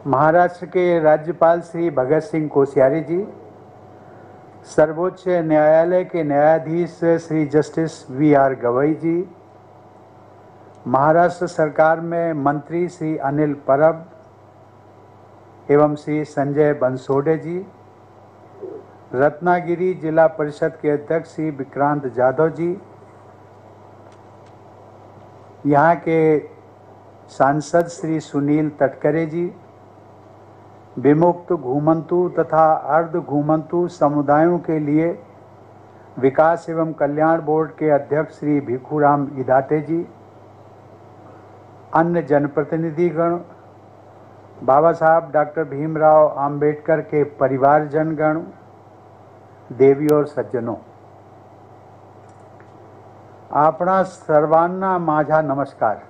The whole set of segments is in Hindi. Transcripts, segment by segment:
महाराष्ट्र के राज्यपाल श्री भगत सिंह कोश्यारी जी, सर्वोच्च न्यायालय के न्यायाधीश श्री जस्टिस वी.आर. गवई जी, महाराष्ट्र सरकार में मंत्री श्री अनिल परब एवं श्री संजय बनसोडे जी, रत्नागिरी जिला परिषद के अध्यक्ष श्री विक्रांत जाधव जी, यहाँ के सांसद श्री सुनील तटकरे जी, विमुक्त घूमंतु तथा अर्ध घूमंतु समुदायों के लिए विकास एवं कल्याण बोर्ड के अध्यक्ष श्री भिखुराम इदाते जी, अन्य जनप्रतिनिधिगण, बाबा साहब डॉक्टर भीमराव अंबेडकर के परिवारजनगण, देवी और सज्जनों, आपणा सर्वांना माझा नमस्कार।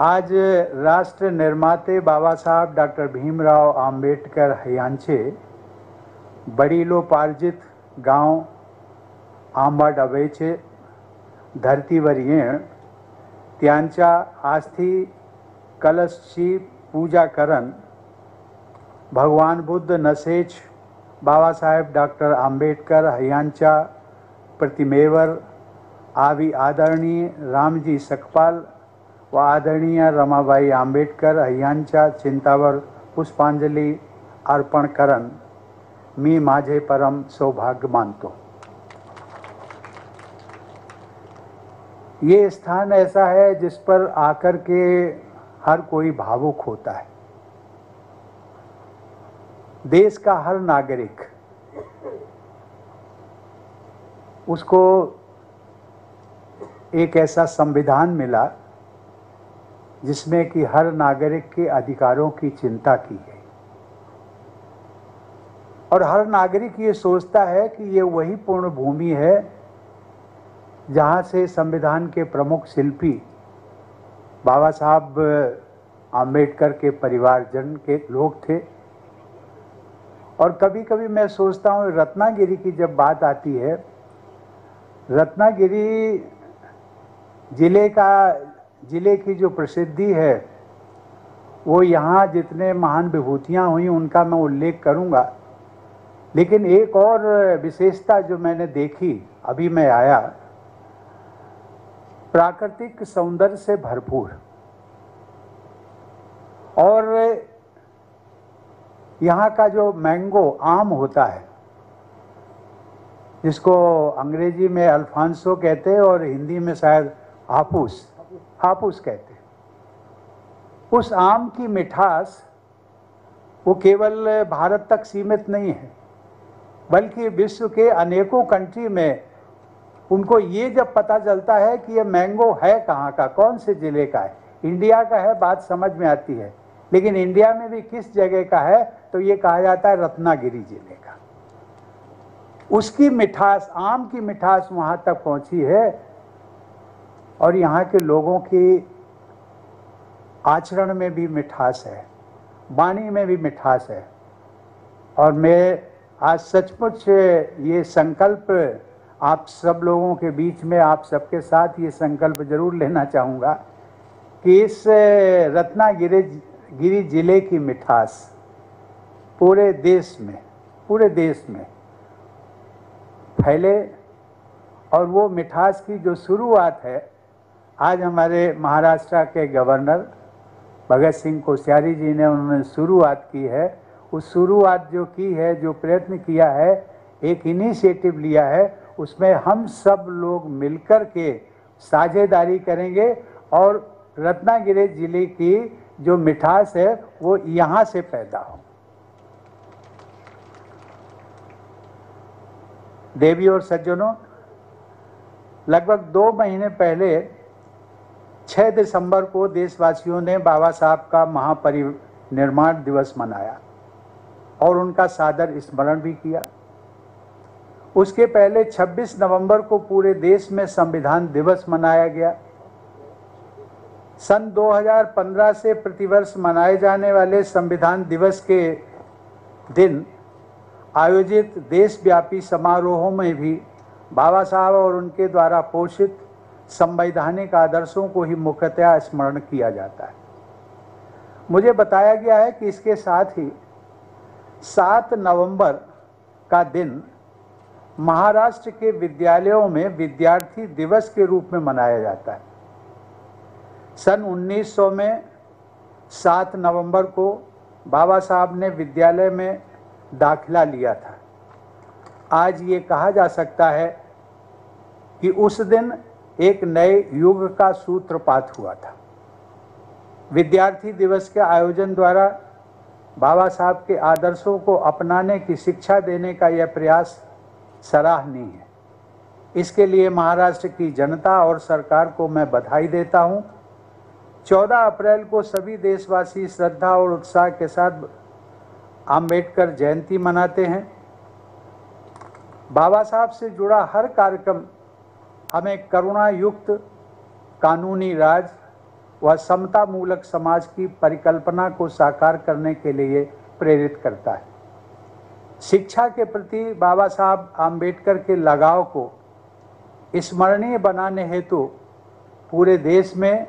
आज राष्ट्र निर्माते बाबासाहेब डॉक्टर भीमराव आंबेडकर यांचे वडिलोपार्जित गांव आंबाडवेचे धर्तीवर येण, त्यांच्या अस्थी कलशची पूजा करण, भगवान बुद्ध नसेच बाबासाहेब डॉक्टर आंबेडकर यांच्या प्रतिमेवर आवी आदरणीय रामजी सकपाल व आदरणीय रमाबाई आंबेडकर यांच्या चिंतावर पुष्पांजली अर्पण करण मी माझे परम सौभाग्य मानतो। ये स्थान ऐसा है जिस पर आकर के हर कोई भावुक होता है। देश का हर नागरिक उसको एक ऐसा संविधान मिला जिसमें कि हर नागरिक के अधिकारों की चिंता की है और हर नागरिक ये सोचता है कि ये वही पूर्ण भूमि है जहाँ से संविधान के प्रमुख शिल्पी बाबा साहब आंबेडकर के परिवारजन के लोग थे। और कभी कभी मैं सोचता हूँ रत्नागिरी की जब बात आती है, रत्नागिरी जिले की जो प्रसिद्धि है वो यहाँ जितने महान विभूतियाँ हुई उनका मैं उल्लेख करूँगा, लेकिन एक और विशेषता जो मैंने देखी अभी मैं आया, प्राकृतिक सौंदर्य से भरपूर, और यहाँ का जो मैंगो आम होता है जिसको अंग्रेजी में अल्फांसो कहते हैं और हिंदी में शायद हापुस कहते हैं, उस आम की मिठास वो केवल भारत तक सीमित नहीं है बल्कि विश्व के अनेकों कंट्री में उनको ये जब पता चलता है कि ये मैंगो है कहाँ का, कौन से ज़िले का है, इंडिया का है, बात समझ में आती है, लेकिन इंडिया में भी किस जगह का है तो ये कहा जाता है रत्नागिरी जिले का। उसकी मिठास, आम की मिठास वहाँ तक पहुँची है और यहाँ के लोगों की आचरण में भी मिठास है, वाणी में भी मिठास है। और मैं आज सचमुच ये संकल्प आप सब लोगों के बीच में, आप सबके साथ ये संकल्प जरूर लेना चाहूँगा कि इस रत्नागिरी जिले की मिठास पूरे देश में फैले। और वो मिठास की जो शुरुआत है, आज हमारे महाराष्ट्र के गवर्नर भगत सिंह कोश्यारी जी ने उन्होंने शुरुआत की है। उस शुरुआत जो की है, जो प्रयत्न किया है, एक इनिशिएटिव लिया है, उसमें हम सब लोग मिलकर के साझेदारी करेंगे और रत्नागिरी जिले की जो मिठास है वो यहाँ से पैदा हो। देवी और सज्जनों, लगभग 2 महीने पहले 6 दिसंबर को देशवासियों ने बाबा साहब का महापरिनिर्वाण दिवस मनाया और उनका सादर स्मरण भी किया। उसके पहले 26 नवंबर को पूरे देश में संविधान दिवस मनाया गया। सन 2015 से प्रतिवर्ष मनाए जाने वाले संविधान दिवस के दिन आयोजित देशव्यापी समारोहों में भी बाबा साहब और उनके द्वारा पोषित संवैधानिक आदर्शों को ही मुख्यतः स्मरण किया जाता है। मुझे बताया गया है कि इसके साथ ही 7 नवंबर का दिन महाराष्ट्र के विद्यालयों में विद्यार्थी दिवस के रूप में मनाया जाता है। सन 1900 में 7 नवंबर को बाबा साहब ने विद्यालय में दाखिला लिया था। आज ये कहा जा सकता है कि उस दिन एक नए युग का सूत्रपात हुआ था। विद्यार्थी दिवस के आयोजन द्वारा बाबा साहब के आदर्शों को अपनाने की शिक्षा देने का यह प्रयास सराहनीय है। इसके लिए महाराष्ट्र की जनता और सरकार को मैं बधाई देता हूं। 14 अप्रैल को सभी देशवासी श्रद्धा और उत्साह के साथ आम्बेडकर जयंती मनाते हैं। बाबा साहब से जुड़ा हर कार्यक्रम हमें करुणा युक्त कानूनी राज व समता मूलक समाज की परिकल्पना को साकार करने के लिए प्रेरित करता है। शिक्षा के प्रति बाबा साहब आम्बेडकर के लगाव को स्मरणीय बनाने हेतु पूरे देश में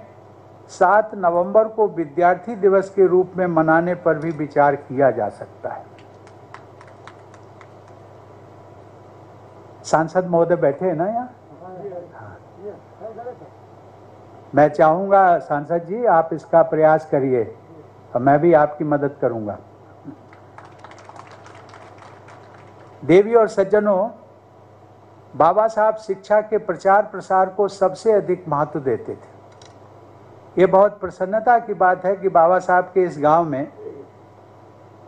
7 नवंबर को विद्यार्थी दिवस के रूप में मनाने पर भी विचार किया जा सकता है। सांसद महोदय बैठे हैं ना यहाँ? हाँ। मैं चाहूँगा सांसद जी आप इसका प्रयास करिए और मैं भी आपकी मदद करूँगा। देवी और सज्जनों, बाबा साहब शिक्षा के प्रचार प्रसार को सबसे अधिक महत्व देते थे। ये बहुत प्रसन्नता की बात है कि बाबा साहब के इस गांव में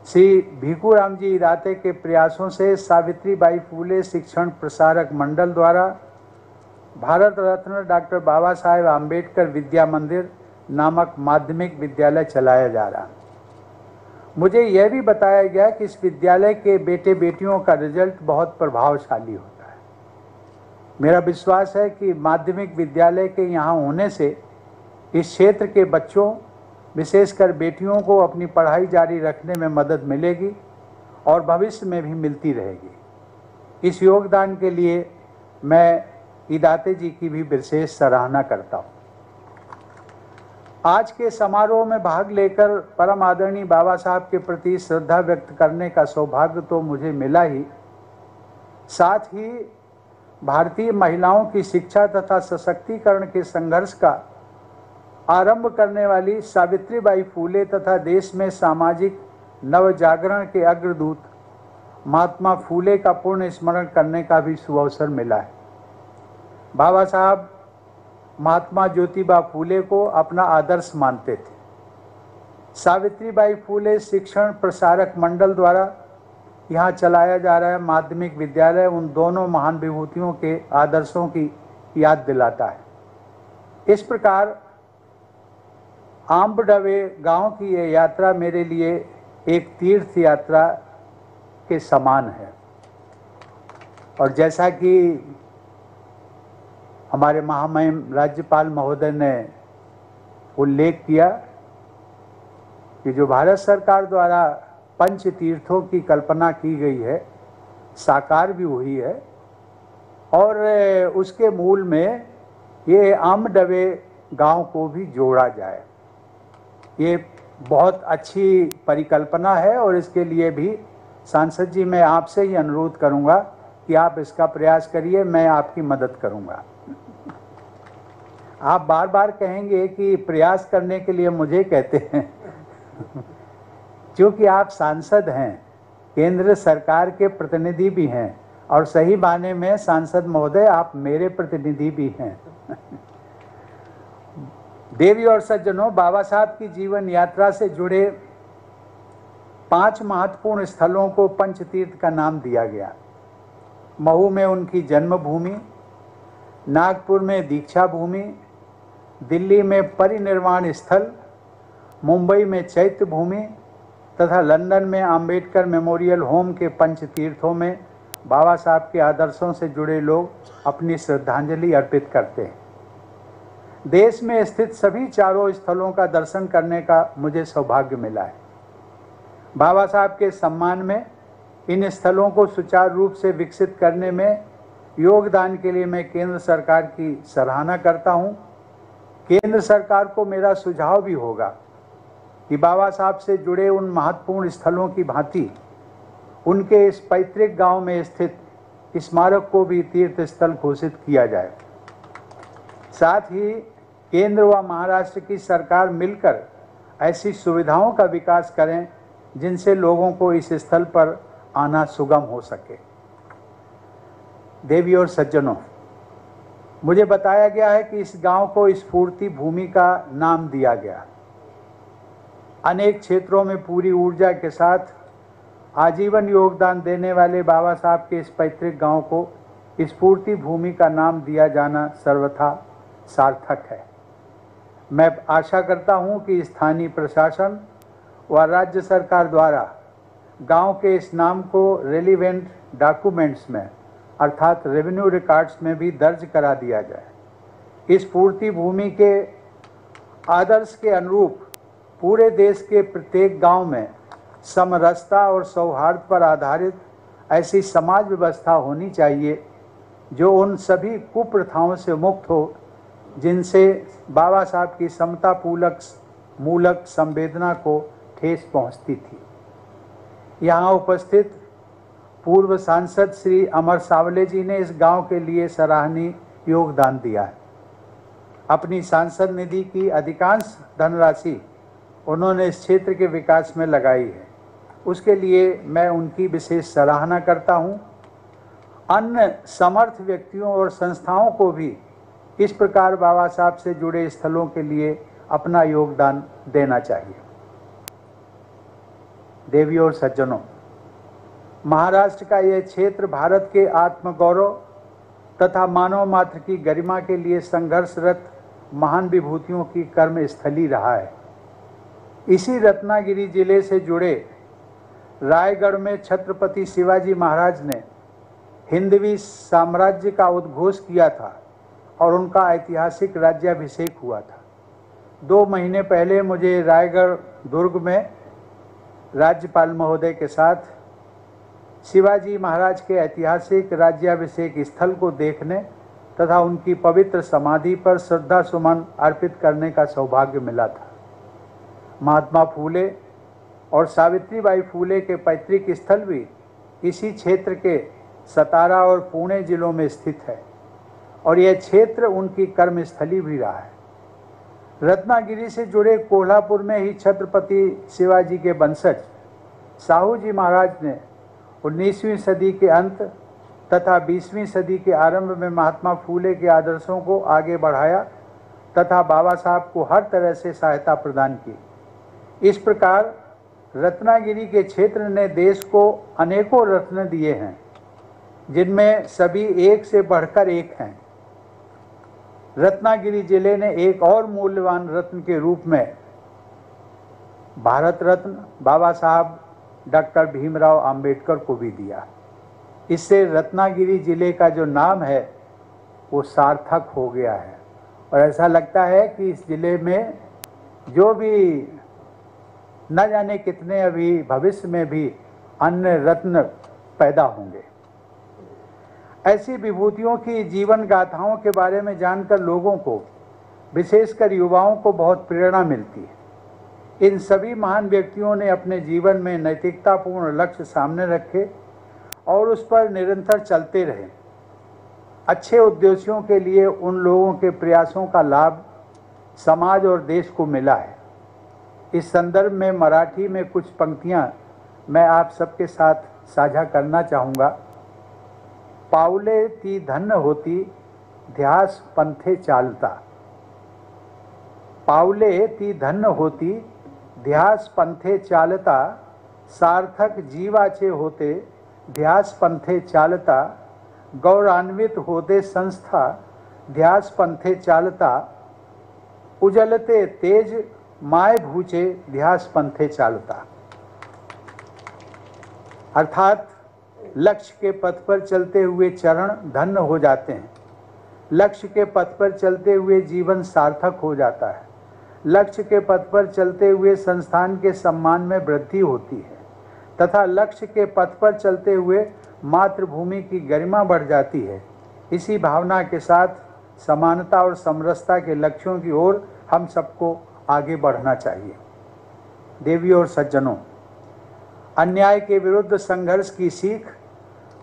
श्री भीखूराम जी इराते के प्रयासों से सावित्रीबाई फूले शिक्षण प्रसारक मंडल द्वारा भारत रत्न डॉक्टर बाबा साहेब आम्बेडकर विद्या मंदिर नामक माध्यमिक विद्यालय चलाया जा रहा है। मुझे यह भी बताया गया कि इस विद्यालय के बेटे बेटियों का रिजल्ट बहुत प्रभावशाली होता है। मेरा विश्वास है कि माध्यमिक विद्यालय के यहाँ होने से इस क्षेत्र के बच्चों विशेषकर बेटियों को अपनी पढ़ाई जारी रखने में मदद मिलेगी और भविष्य में भी मिलती रहेगी। इस योगदान के लिए मैं इदाते जी की भी विशेष सराहना करता हूँ। आज के समारोह में भाग लेकर परम आदरणीय बाबा साहब के प्रति श्रद्धा व्यक्त करने का सौभाग्य तो मुझे मिला ही, साथ ही भारतीय महिलाओं की शिक्षा तथा सशक्तिकरण के संघर्ष का आरंभ करने वाली सावित्रीबाई फूले तथा देश में सामाजिक नवजागरण के अग्रदूत महात्मा फूले का पूर्ण स्मरण करने का भी सुअवसर मिला है। बाबा साहब महात्मा ज्योतिबा फूले को अपना आदर्श मानते थे। सावित्रीबाई फूले शिक्षण प्रसारक मंडल द्वारा यहाँ चलाया जा रहा है माध्यमिक विद्यालय उन दोनों महान विभूतियों के आदर्शों की याद दिलाता है। इस प्रकार आम्बडवे गांव की यह यात्रा मेरे लिए एक तीर्थ यात्रा के समान है। और जैसा कि हमारे महामहिम राज्यपाल महोदय ने उल्लेख किया कि जो भारत सरकार द्वारा पंच तीर्थों की कल्पना की गई है, साकार भी हुई है और उसके मूल में ये आम्बडवे गांव को भी जोड़ा जाए। ये बहुत अच्छी परिकल्पना है और इसके लिए भी सांसद जी मैं आपसे ही अनुरोध करूंगा कि आप इसका प्रयास करिए, मैं आपकी मदद करूंगा। आप बार बार कहेंगे कि प्रयास करने के लिए मुझे कहते हैं क्योंकि आप सांसद हैं, केंद्र सरकार के प्रतिनिधि भी हैं और सही माने में सांसद महोदय आप मेरे प्रतिनिधि भी हैं। देवी और सज्जनों, बाबा साहब की जीवन यात्रा से जुड़े 5 महत्वपूर्ण स्थलों को पंचतीर्थ का नाम दिया गया। महू में उनकी जन्मभूमि, नागपुर में दीक्षा भूमि, दिल्ली में परिनिर्वाण स्थल, मुंबई में चैत्य भूमि तथा लंदन में अंबेडकर मेमोरियल होम के पंचतीर्थों में बाबा साहब के आदर्शों से जुड़े लोग अपनी श्रद्धांजलि अर्पित करते हैं। देश में स्थित सभी चारों स्थलों का दर्शन करने का मुझे सौभाग्य मिला है। बाबा साहब के सम्मान में इन स्थलों को सुचारू रूप से विकसित करने में योगदान के लिए मैं केंद्र सरकार की सराहना करता हूं। केंद्र सरकार को मेरा सुझाव भी होगा कि बाबा साहब से जुड़े उन महत्वपूर्ण स्थलों की भांति उनके इस पैतृक गांव में स्थित स्मारक को भी तीर्थ स्थल घोषित किया जाए। साथ ही केंद्र व महाराष्ट्र की सरकार मिलकर ऐसी सुविधाओं का विकास करें जिनसे लोगों को इस स्थल पर आना सुगम हो सके। देवी और सज्जनों, मुझे बताया गया है कि इस गांव को स्फूर्ति भूमि का नाम दिया गया। अनेक क्षेत्रों में पूरी ऊर्जा के साथ आजीवन योगदान देने वाले बाबा साहब के इस पैतृक गांव को स्फूर्ति भूमि का नाम दिया जाना सर्वथा सार्थक है। मैं आशा करता हूं कि स्थानीय प्रशासन व राज्य सरकार द्वारा गांव के इस नाम को रेलिवेंट डॉक्यूमेंट्स में अर्थात रेवेन्यू रिकॉर्ड्स में भी दर्ज करा दिया जाए। इस स्फूर्ति भूमि के आदर्श के अनुरूप पूरे देश के प्रत्येक गांव में समरसता और सौहार्द पर आधारित ऐसी समाज व्यवस्था होनी चाहिए जो उन सभी कुप्रथाओं से मुक्त हो जिनसे बाबा साहब की समता मूलक संवेदना को ठेस पहुंचती थी। यहाँ उपस्थित पूर्व सांसद श्री अमर सावले जी ने इस गांव के लिए सराहनीय योगदान दिया है। अपनी सांसद निधि की अधिकांश धनराशि उन्होंने इस क्षेत्र के विकास में लगाई है, उसके लिए मैं उनकी विशेष सराहना करता हूं। अन्य समर्थ व्यक्तियों और संस्थाओं को भी इस प्रकार बाबा साहब से जुड़े स्थलों के लिए अपना योगदान देना चाहिए। देवियों और सज्जनों, महाराष्ट्र का यह क्षेत्र भारत के आत्मगौरव तथा मानव मात्र की गरिमा के लिए संघर्षरत महान विभूतियों की कर्म स्थली रहा है। इसी रत्नागिरी जिले से जुड़े रायगढ़ में छत्रपति शिवाजी महाराज ने हिंदवी साम्राज्य का उद्घोष किया था और उनका ऐतिहासिक राज्याभिषेक हुआ था। 2 महीने पहले मुझे रायगढ़ दुर्ग में राज्यपाल महोदय के साथ शिवाजी महाराज के ऐतिहासिक राज्याभिषेक स्थल को देखने तथा उनकी पवित्र समाधि पर श्रद्धा सुमन अर्पित करने का सौभाग्य मिला था। महात्मा फूले और सावित्रीबाई फूले के पैतृक स्थल भी इसी क्षेत्र के सतारा और पुणे जिलों में स्थित है और यह क्षेत्र उनकी कर्मस्थली भी रहा है। रत्नागिरी से जुड़े कोल्हापुर में ही छत्रपति शिवाजी के वंशज साहू जी महाराज ने 19वीं सदी के अंत तथा 20वीं सदी के आरंभ में महात्मा फूले के आदर्शों को आगे बढ़ाया तथा बाबा साहब को हर तरह से सहायता प्रदान की। इस प्रकार रत्नागिरी के क्षेत्र ने देश को अनेकों रत्न दिए हैं, जिनमें सभी एक से बढ़कर एक हैं। रत्नागिरी जिले ने एक और मूल्यवान रत्न के रूप में भारत रत्न बाबा साहब डॉक्टर भीमराव अंबेडकर को भी दिया। इससे रत्नागिरी जिले का जो नाम है वो सार्थक हो गया है और ऐसा लगता है कि इस जिले में जो भी न जाने कितने अभी भविष्य में भी अन्य रत्न पैदा होंगे। ऐसी विभूतियों की जीवन गाथाओं के बारे में जानकर लोगों को, विशेषकर युवाओं को बहुत प्रेरणा मिलती है। इन सभी महान व्यक्तियों ने अपने जीवन में नैतिकतापूर्ण लक्ष्य सामने रखे और उस पर निरंतर चलते रहे। अच्छे उद्देश्यों के लिए उन लोगों के प्रयासों का लाभ समाज और देश को मिला है। इस संदर्भ में मराठी में कुछ पंक्तियां मैं आप सबके साथ साझा करना चाहूँगा। पावले ती धन्य होती ध्यास पंथे चालता, पावले ती धन्य होती ध्यास पंथे चालता, सार्थक जीवाचे होते ध्यास पंथे चालता, गौरवान्वित होते संस्था ध्यास पंथे चालता, उजलते तेज माय भूचे ध्यास पंथे चालता। अर्थात लक्ष्य के पथ पर चलते हुए चरण धन्य हो जाते हैं। लक्ष्य के पथ पर चलते हुए जीवन सार्थक हो जाता है। लक्ष्य के पथ पर चलते हुए संस्थान के सम्मान में वृद्धि होती है तथा लक्ष्य के पथ पर चलते हुए मातृभूमि की गरिमा बढ़ जाती है। इसी भावना के साथ समानता और समरसता के लक्ष्यों की ओर हम सबको आगे बढ़ना चाहिए। देवी और सज्जनों, अन्याय के विरुद्ध संघर्ष की सीख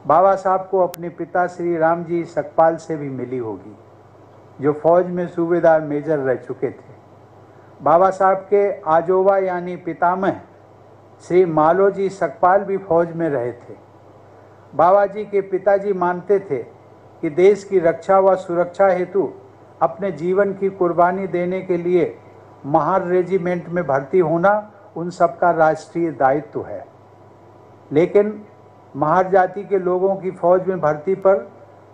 बाबा साहब को अपने पिता श्री राम जी सकपाल से भी मिली होगी, जो फौज में सूबेदार मेजर रह चुके थे। बाबा साहब के आजोबा यानी पितामह श्री मालोजी सकपाल भी फौज में रहे थे। बाबा जी के पिताजी मानते थे कि देश की रक्षा व सुरक्षा हेतु अपने जीवन की कुर्बानी देने के लिए महार रेजिमेंट में भर्ती होना उन सबका राष्ट्रीय दायित्व है। लेकिन महार जाति के लोगों की फौज में भर्ती पर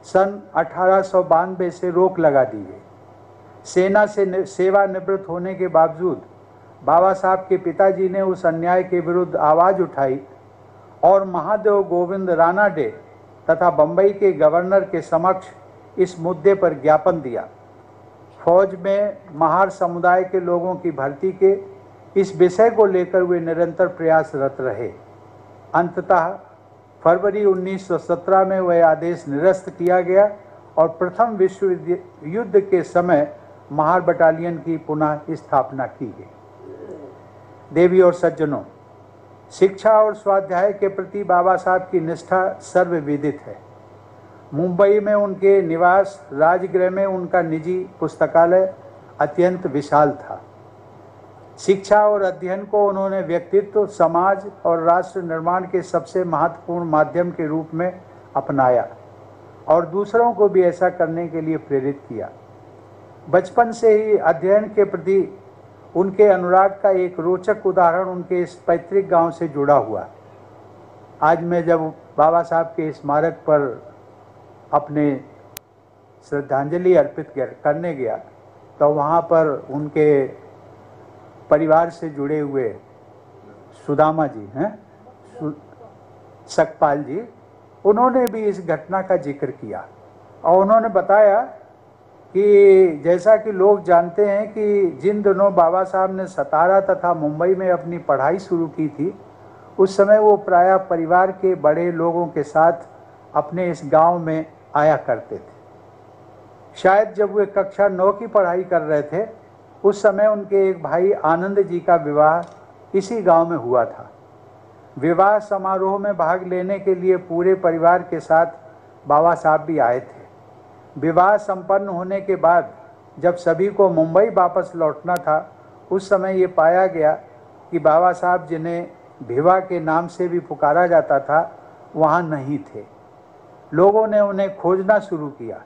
सन 1892 से रोक लगा दी गई। सेना से सेवानिवृत्त होने के बावजूद बाबा साहब के पिताजी ने उस अन्याय के विरुद्ध आवाज़ उठाई और महादेव गोविंद रानाडे तथा बम्बई के गवर्नर के समक्ष इस मुद्दे पर ज्ञापन दिया। फौज में महार समुदाय के लोगों की भर्ती के इस विषय को लेकर वे निरंतर प्रयासरत रहे। अंततः फरवरी 1917 में वह आदेश निरस्त किया गया और प्रथम विश्व युद्ध के समय महार बटालियन की पुनः स्थापना की गई। देवी और सज्जनों, शिक्षा और स्वाध्याय के प्रति बाबा साहब की निष्ठा सर्वविदित है। मुंबई में उनके निवास राजगृह में उनका निजी पुस्तकालय अत्यंत विशाल था। शिक्षा और अध्ययन को उन्होंने व्यक्तित्व, समाज और राष्ट्र निर्माण के सबसे महत्वपूर्ण माध्यम के रूप में अपनाया और दूसरों को भी ऐसा करने के लिए प्रेरित किया। बचपन से ही अध्ययन के प्रति उनके अनुराग का एक रोचक उदाहरण उनके इस पैतृक गांव से जुड़ा हुआ। आज मैं जब बाबा साहब के स्मारक पर अपने श्रद्धांजलि अर्पित करने गया तो वहाँ पर उनके परिवार से जुड़े हुए सुदामा जी हैं, सकपाल जी, उन्होंने भी इस घटना का जिक्र किया और उन्होंने बताया कि जैसा कि लोग जानते हैं कि जिन दिनों बाबा साहब ने सतारा तथा मुंबई में अपनी पढ़ाई शुरू की थी, उस समय वो प्रायः परिवार के बड़े लोगों के साथ अपने इस गांव में आया करते थे। शायद जब वे कक्षा 9 की पढ़ाई कर रहे थे, उस समय उनके एक भाई आनंद जी का विवाह इसी गांव में हुआ था। विवाह समारोह में भाग लेने के लिए पूरे परिवार के साथ बाबा साहब भी आए थे। विवाह संपन्न होने के बाद जब सभी को मुंबई वापस लौटना था, उस समय ये पाया गया कि बाबा साहब, जिन्हें भिवा के नाम से भी पुकारा जाता था, वहाँ नहीं थे। लोगों ने उन्हें खोजना शुरू किया।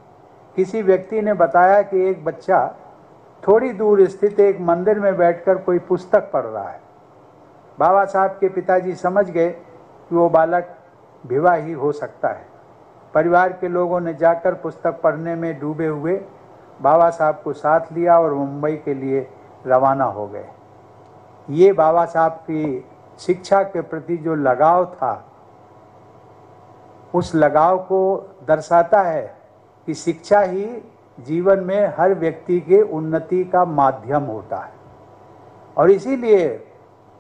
किसी व्यक्ति ने बताया कि एक बच्चा थोड़ी दूर स्थित एक मंदिर में बैठकर कोई पुस्तक पढ़ रहा है। बाबा साहब के पिताजी समझ गए कि वो बालक भिवा ही हो सकता है। परिवार के लोगों ने जाकर पुस्तक पढ़ने में डूबे हुए बाबा साहब को साथ लिया और मुंबई के लिए रवाना हो गए। ये बाबा साहब की शिक्षा के प्रति जो लगाव था, उस लगाव को दर्शाता है कि शिक्षा ही जीवन में हर व्यक्ति के उन्नति का माध्यम होता है। और इसीलिए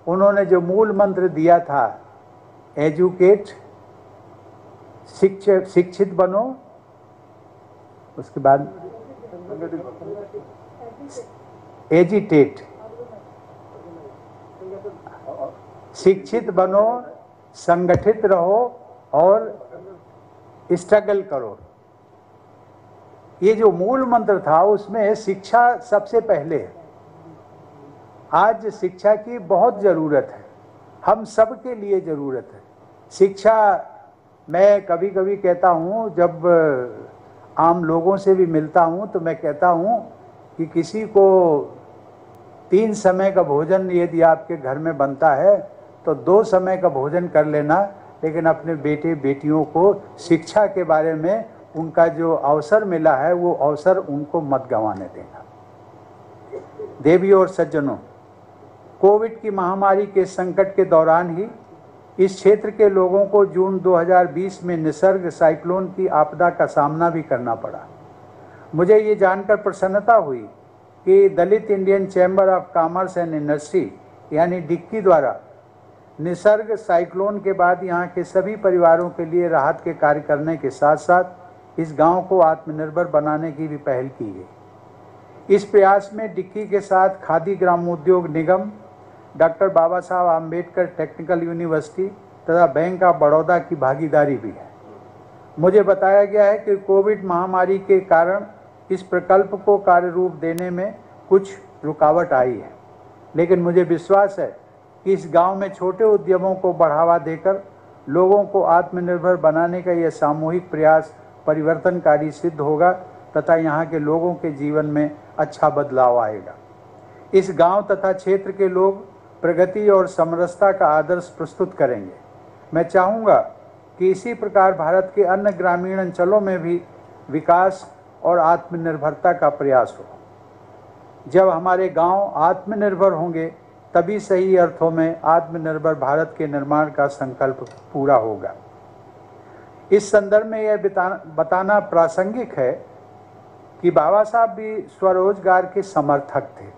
उन्होंने जो मूल मंत्र दिया था, एजुकेट, शिक्षित बनो, उसके बाद एजिटेट, शिक्षित बनो, संगठित रहो और स्ट्रगल करो। ये जो मूल मंत्र था, उसमें शिक्षा सबसे पहले है। आज शिक्षा की बहुत ज़रूरत है, हम सब के लिए ज़रूरत है शिक्षा। मैं कभी कभी कहता हूँ, जब आम लोगों से भी मिलता हूँ तो मैं कहता हूँ कि किसी को 3 समय का भोजन यदि आपके घर में बनता है तो 2 समय का भोजन कर लेना, लेकिन अपने बेटे बेटियों को शिक्षा के बारे में उनका जो अवसर मिला है, वो अवसर उनको मत गंवाने देना। देवी और सज्जनों, कोविड की महामारी के संकट के दौरान ही इस क्षेत्र के लोगों को जून 2020 में निसर्ग साइक्लोन की आपदा का सामना भी करना पड़ा। मुझे ये जानकर प्रसन्नता हुई कि Dalit Indian Chamber of Commerce and Industry यानी डिक्की द्वारा निसर्ग साइक्लोन के बाद यहाँ के सभी परिवारों के लिए राहत के कार्य करने के साथ साथ इस गांव को आत्मनिर्भर बनाने की भी पहल की गई। इस प्रयास में डिक्की के साथ खादी ग्रामोद्योग निगम, डॉक्टर बाबा साहब आम्बेडकर टेक्निकल यूनिवर्सिटी तथा बैंक ऑफ बड़ौदा की भागीदारी भी है। मुझे बताया गया है कि कोविड महामारी के कारण इस प्रकल्प को कार्य रूप देने में कुछ रुकावट आई है, लेकिन मुझे विश्वास है कि इस गांव में छोटे उद्यमों को बढ़ावा देकर लोगों को आत्मनिर्भर बनाने का यह सामूहिक प्रयास परिवर्तनकारी सिद्ध होगा तथा यहाँ के लोगों के जीवन में अच्छा बदलाव आएगा। इस गांव तथा क्षेत्र के लोग प्रगति और समरसता का आदर्श प्रस्तुत करेंगे। मैं चाहूँगा कि इसी प्रकार भारत के अन्य ग्रामीण अंचलों में भी विकास और आत्मनिर्भरता का प्रयास हो। जब हमारे गांव आत्मनिर्भर होंगे तभी सही अर्थों में आत्मनिर्भर भारत के निर्माण का संकल्प पूरा होगा। इस संदर्भ में यह बताना प्रासंगिक है कि बाबा साहब भी स्वरोजगार के समर्थक थे।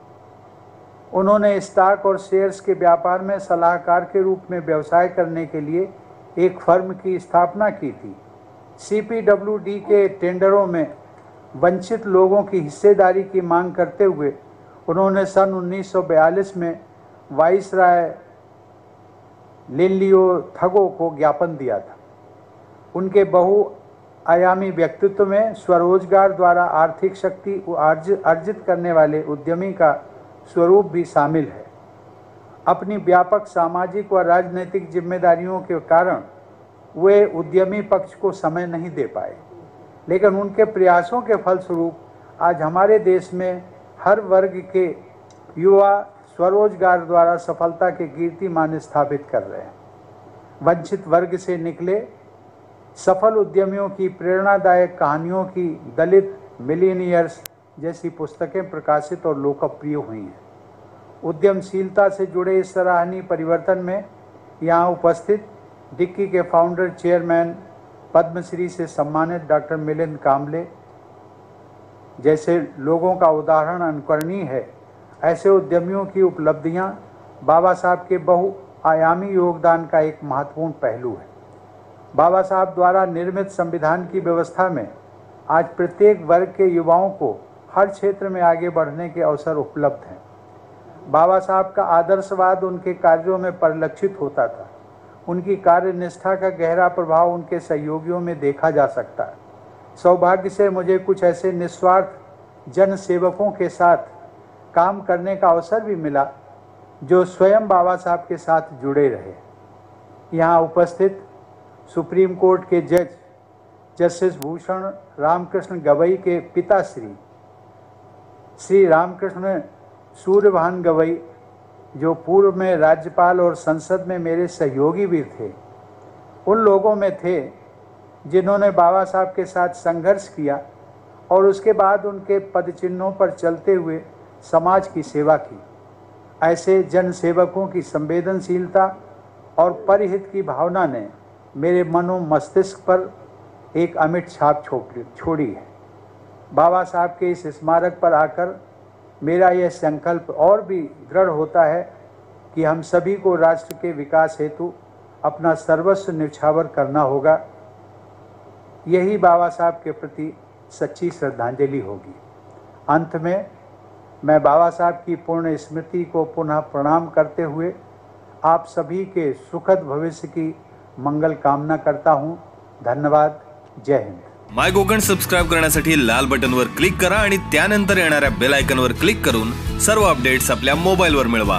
उन्होंने स्टॉक और शेयर्स के व्यापार में सलाहकार के रूप में व्यवसाय करने के लिए एक फर्म की स्थापना की थी। CPWD के टेंडरों में वंचित लोगों की हिस्सेदारी की मांग करते हुए उन्होंने सन 1942 में वाइसराय लिनलियो थगो को ज्ञापन दिया था। उनके बहुआयामी व्यक्तित्व में स्वरोजगार द्वारा आर्थिक शक्ति अर्जित करने वाले उद्यमी का स्वरूप भी शामिल है। अपनी व्यापक सामाजिक व राजनीतिक जिम्मेदारियों के कारण वे उद्यमी पक्ष को समय नहीं दे पाए, लेकिन उनके प्रयासों के फलस्वरूप आज हमारे देश में हर वर्ग के युवा स्वरोजगार द्वारा सफलता के कीर्तिमान स्थापित कर रहे हैं। वंचित वर्ग से निकले सफल उद्यमियों की प्रेरणादायक कहानियों की दलित मिलियनियर्स जैसी पुस्तकें प्रकाशित और लोकप्रिय हुई हैं। उद्यमशीलता से जुड़े इस सराहनीय परिवर्तन में यहाँ उपस्थित डिक्की के फाउंडर चेयरमैन पद्मश्री से सम्मानित डॉक्टर मिलिंद कांबले जैसे लोगों का उदाहरण अनुकरणीय है। ऐसे उद्यमियों की उपलब्धियां बाबा साहब के बहुआयामी योगदान का एक महत्वपूर्ण पहलू है। बाबा साहब द्वारा निर्मित संविधान की व्यवस्था में आज प्रत्येक वर्ग के युवाओं को हर क्षेत्र में आगे बढ़ने के अवसर उपलब्ध हैं। बाबा साहब का आदर्शवाद उनके कार्यों में परिलक्षित होता था। उनकी कार्यनिष्ठा का गहरा प्रभाव उनके सहयोगियों में देखा जा सकता है। सौभाग्य से मुझे कुछ ऐसे निस्वार्थ जन सेवकों के साथ काम करने का अवसर भी मिला जो स्वयं बाबा साहब के साथ जुड़े रहे। यहाँ उपस्थित सुप्रीम कोर्ट के जज जस्टिस भूषण रामकृष्ण गवई के पिता श्री रामकृष्ण सूर्यभान गवई, जो पूर्व में राज्यपाल और संसद में मेरे सहयोगी भी थे, उन लोगों में थे जिन्होंने बाबा साहब के साथ संघर्ष किया और उसके बाद उनके पदचिन्हों पर चलते हुए समाज की सेवा की। ऐसे जन सेवकों की संवेदनशीलता और परहित की भावना ने मेरे मनो मस्तिष्क पर एक अमिट छाप छोड़ी है। बाबा साहब के इस स्मारक पर आकर मेरा यह संकल्प और भी दृढ़ होता है कि हम सभी को राष्ट्र के विकास हेतु अपना सर्वस्व न्यौछावर करना होगा। यही बाबा साहब के प्रति सच्ची श्रद्धांजलि होगी। अंत में मैं बाबा साहब की पूर्ण स्मृति को पुनः प्रणाम करते हुए आप सभी के सुखद भविष्य की मंगल कामना करता हूँ। धन्यवाद। जय हिंद। माय कोकण सबस्क्राइब करण्यासाठी लाल बटनवर क्लिक करा आणि त्यानंतर येणाऱ्या बेल आयकॉनवर क्लिक करून सर्व अपडेट्स आपल्या मोबाईलवर मिळवा।